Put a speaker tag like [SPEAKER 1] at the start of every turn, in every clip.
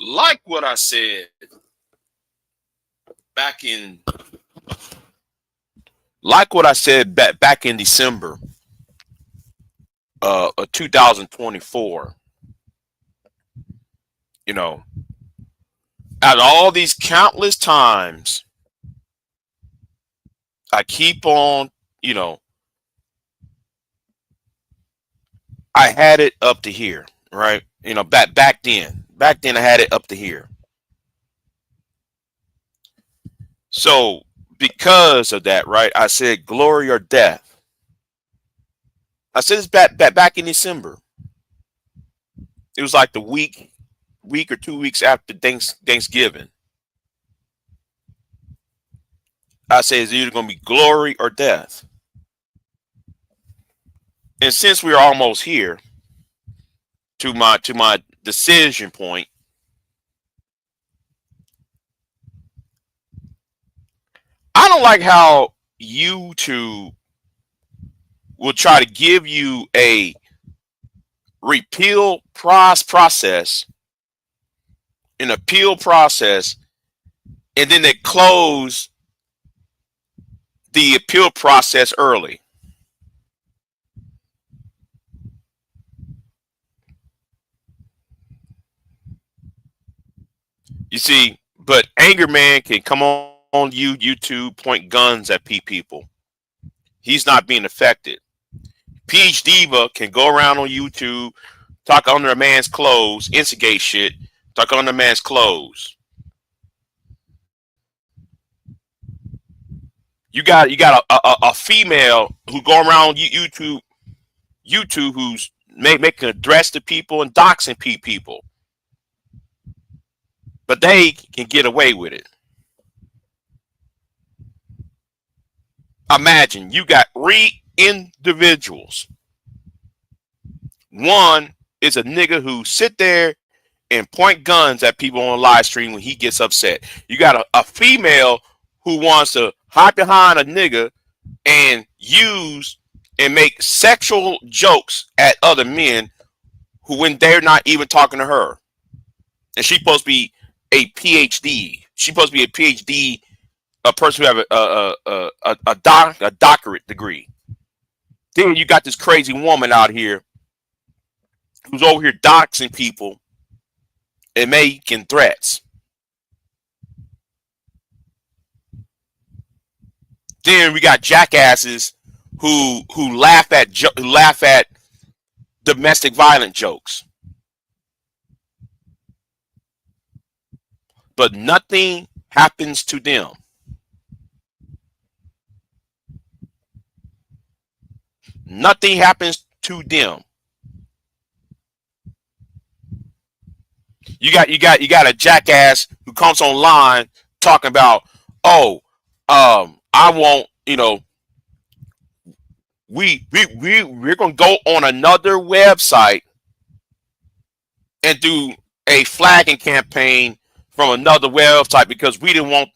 [SPEAKER 1] like what I said back in back in December of 2024, you know, out of all these countless times I keep on, you know, I had it up to here, right? Back then I had it up to here. So because of that, right? I said glory or death. I said this back in December. It was like the week or 2 weeks after Thanksgiving. I said it's either gonna be glory or death. And since we're almost here to my decision point, I don't like how YouTube will try to give you a repeal process, an appeal process, and then they close the appeal process early. You see, but Anger Man can come on YouTube, point guns at people. He's not being affected. Peach Diva can go around on YouTube, talk under a man's clothes, instigate shit, talk under a man's clothes. You got a female who go around YouTube who's making address to people and doxing people, but they can get away with it. Imagine you got three individuals. One is a nigga who sit there and point guns at people on live stream when he gets upset. You got a female who wants to hide behind a nigga and use and make sexual jokes at other men who when they're not even talking to her. And she's supposed to be a PhD. She's supposed to be a PhD, a person who have a doctorate degree. Then you got this crazy woman out here who's over here doxing people and making threats. Then we got jackasses who laugh at domestic violent jokes, but nothing happens to them. Nothing happens to them. You got a jackass who comes online talking about, oh, I won't, we're gonna go on another website and do a flagging campaign from another website because we didn't want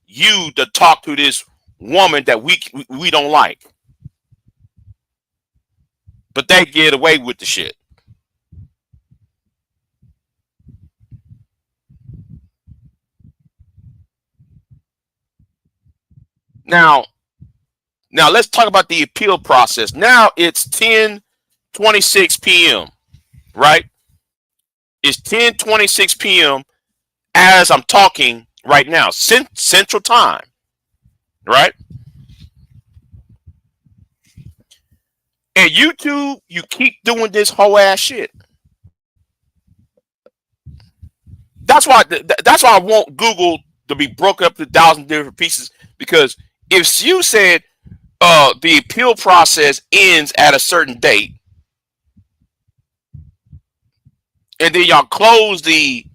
[SPEAKER 1] you to talk to this woman that we don't like. But they get away with the shit. Now, let's talk about the appeal process. Now it's 10:26 p.m., right? It's 10:26 p.m. as I'm talking right now, Central Time, right? And YouTube, you keep doing this whole ass shit. That's why I want Google to be broken up to 1,000 different pieces, because if you said the appeal process ends at a certain date, and then y'all close the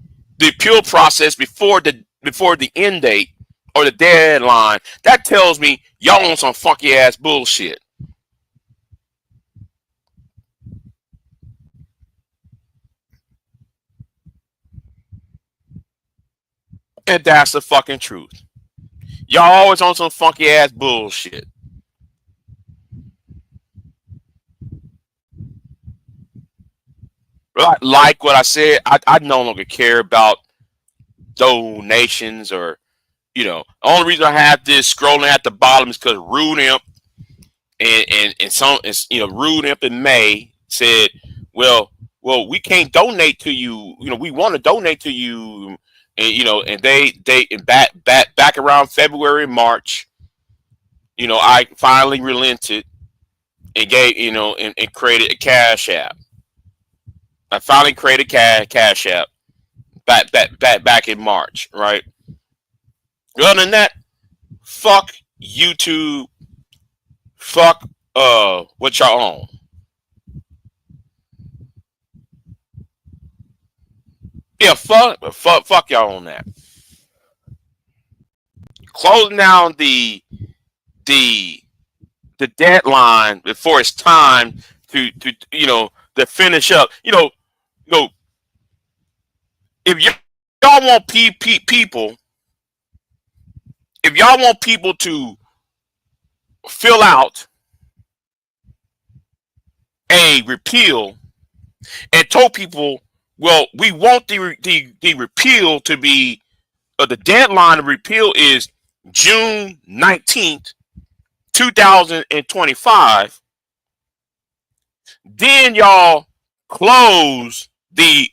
[SPEAKER 1] appeal process before the end date or the deadline, that tells me y'all on some funky ass bullshit. And that's the fucking truth. Y'all always on some funky ass bullshit. Like what I said, I no longer care about donations or the only reason I have this scrolling at the bottom is because Rude Imp and some Rude Imp in May said, well, we can't donate to you. We want to donate to you, and they back around February, March, I finally relented and gave and created a Cash App. I finally created Cash App back in March, right? Other than that, fuck YouTube, fuck what y'all own. Yeah, fuck y'all on that. Closing down the deadline before it's time to to finish up. If y'all want people, if y'all want people to fill out a repeal and told people, well, we want the repeal to be the deadline of repeal is June 19th, 2025. Then y'all close the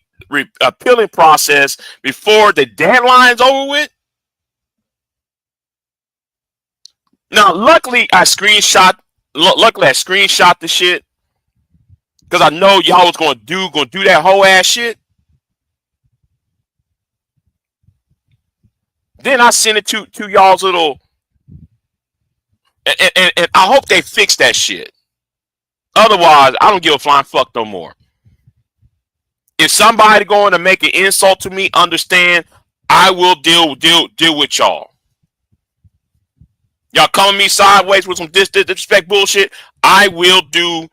[SPEAKER 1] appealing process before the deadline's over with. Now, luckily, I screenshot the shit because I know y'all was gonna do that whole ass shit. Then I sent it to y'all's little, and I hope they fix that shit. Otherwise, I don't give a flying fuck no more. If somebody going to make an insult to me, understand, I will deal with y'all. Y'all coming me sideways with some disrespect bullshit. I will do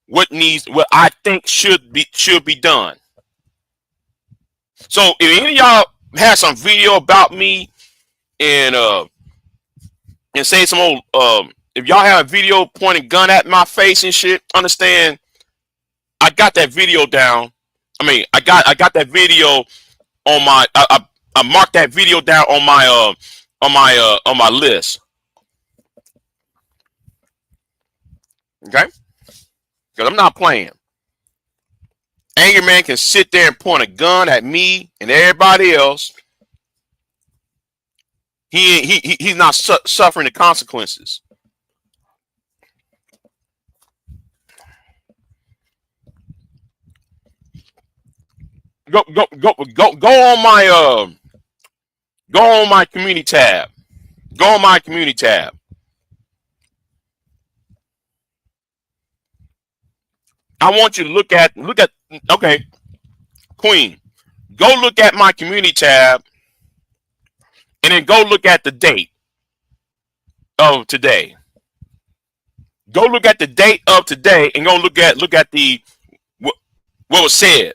[SPEAKER 1] what I think should be done. So if any of y'all have some video about me and say some old if y'all have a video pointing gun at my face and shit, understand I got that video down. I mean, I got that video on my I marked that video down on my list. Okay? Because I'm not playing. Angry Man can sit there and point a gun at me and everybody else. He's not suffering the consequences. Go on my community tab. Go on my community tab. I want you to look at okay, Queen. Go look at my community tab and then go look at the date of today. Go look at the date of today and go look at the what was said.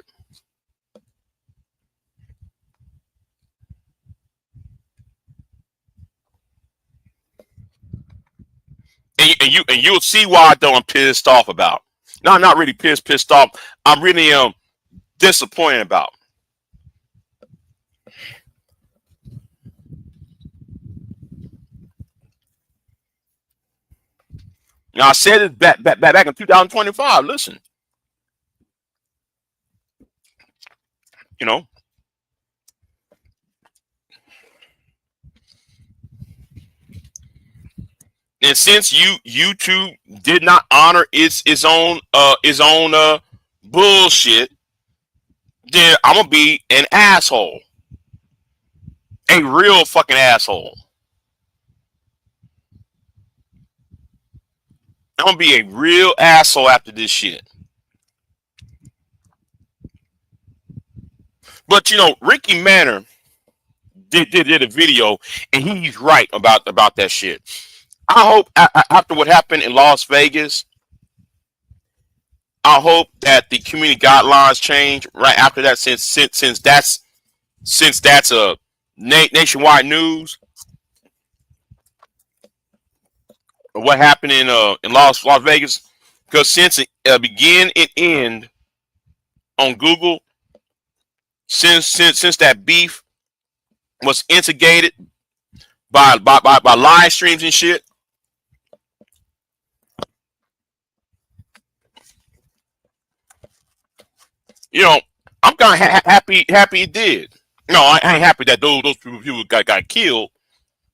[SPEAKER 1] And you'll see why I'm pissed off about. No, I'm not really pissed off. I'm really disappointed about. Now I said it back in 2025. Listen, and since YouTube did not honor its own bullshit, then I'm gonna be an asshole, a real fucking asshole. I'm gonna be a real asshole after this shit. But Ricky Manor did a video, and he's right about that shit. I hope after what happened in Las Vegas, I hope that the community guidelines change right after that, since that's a nationwide news. What happened in Las Vegas? Because since it begin and end on Google, since that beef was instigated by live streams and shit. You know, I'm kind of happy it did. No, I ain't happy that those people got killed.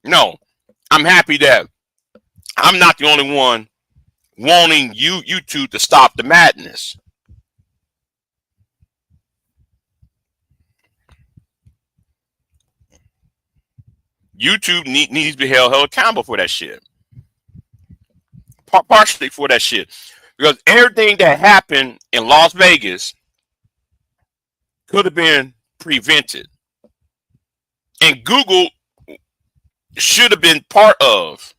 [SPEAKER 1] No, I'm happy that I'm not the only one wanting YouTube to stop the madness. YouTube needs to be held accountable for that shit. Partially for that shit. Because everything that happened in Las Vegas could have been prevented. And Google should have been part of.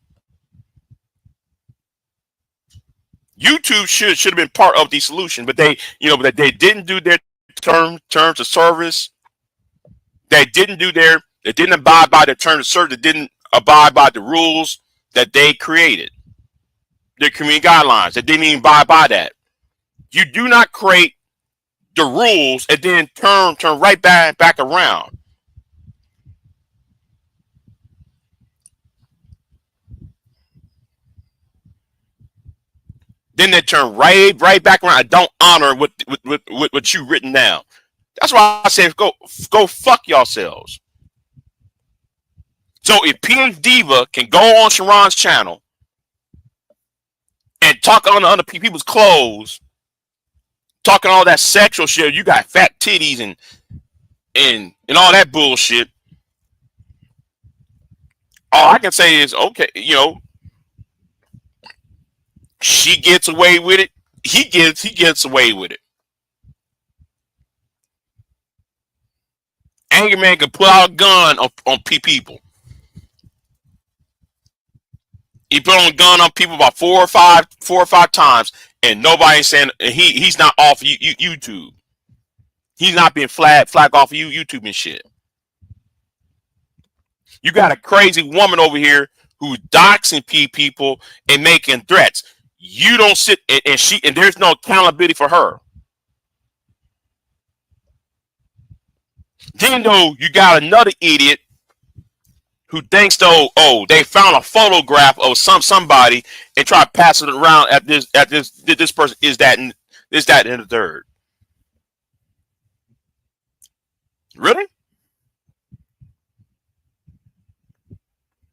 [SPEAKER 1] YouTube should have been part of the solution, but they didn't do their terms of service. They didn't abide by the terms of service. They didn't abide by the rules that they created. Their community guidelines. They didn't even abide by that. You do not create the rules and then turn right back around. Then they turn right back around. I don't honor what you've written down. That's why I said go fuck yourselves. So if PH Diva can go on Sharon's channel and talk on other people's clothes, talking all that sexual shit, you got fat titties and all that bullshit. All I can say is, okay, she gets away with it. He gets away with it. Angry Man can pull out a gun on people. He put on a gun on people about four or five times, and nobody's saying he's not off YouTube. He's not being flagged off of YouTube and shit. You got a crazy woman over here who's doxing people and making threats. You don't sit and there's no accountability for her. Then though you got another idiot who thinks they found a photograph of somebody and try to pass it around at this person is that and the third. Really?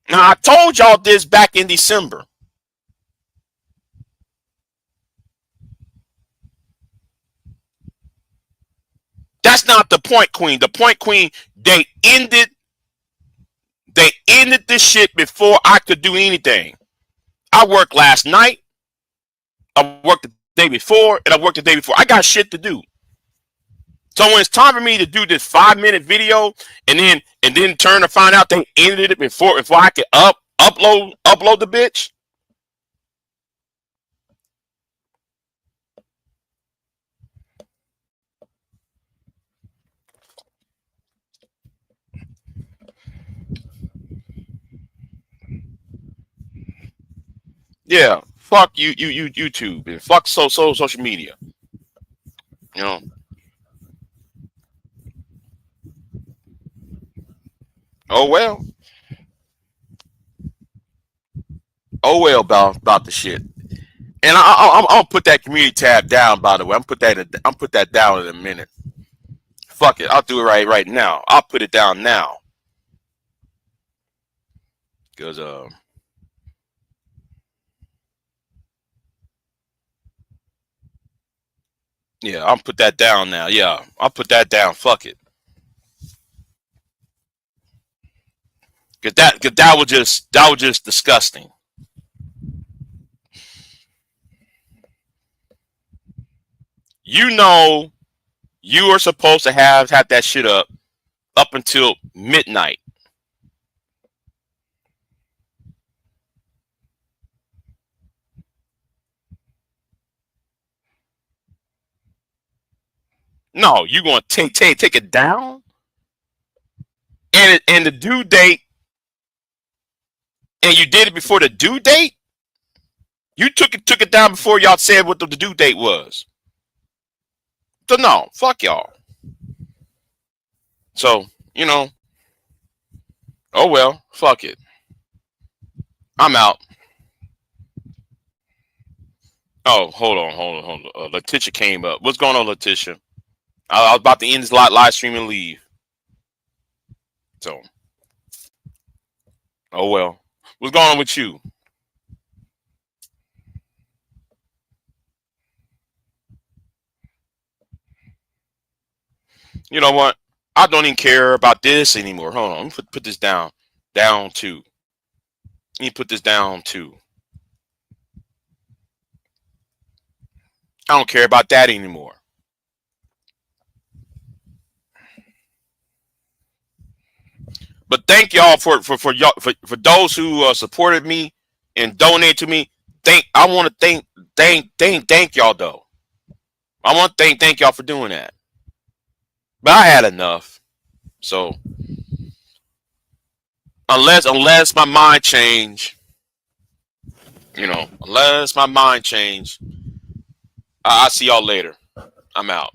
[SPEAKER 1] Now I told y'all this back in December. That's not the point, Queen. The point, Queen, they ended this shit before I could do anything. I worked last night, I worked the day before, and I worked the day before. I got shit to do. So when it's time for me to do this 5-minute video and then turn to find out they ended it before I could upload the bitch. Yeah, fuck you YouTube and fuck social media. You know. Oh well. Oh well about the shit. And I'm gonna put that community tab down. By the way, I'm put that down in a minute. Fuck it, I'll do it right now. I'll put it down now. Cause yeah, I'll put that down now. Yeah, I'll put that down. Fuck it. Cause that was just disgusting. You know, you are supposed to have that shit up until midnight. No, you gonna take it down, and the due date, and you did it before the due date. You took it down before y'all said what the due date was. So no, fuck y'all. So Oh well, fuck it. I'm out. Oh, hold on. Letitia came up. What's going on, Letitia? I was about to end this live stream and leave. So, oh well. What's going on with you? You know what? I don't even care about this anymore. Hold on. Let me put this down. Down two. Let me put this down too. I don't care about that anymore. But thank y'all for y'all for those who supported me and donated to me. I want to thank y'all though. I want to thank y'all for doing that. But I had enough. So unless my mind change, unless my mind change, I'll see y'all later. I'm out.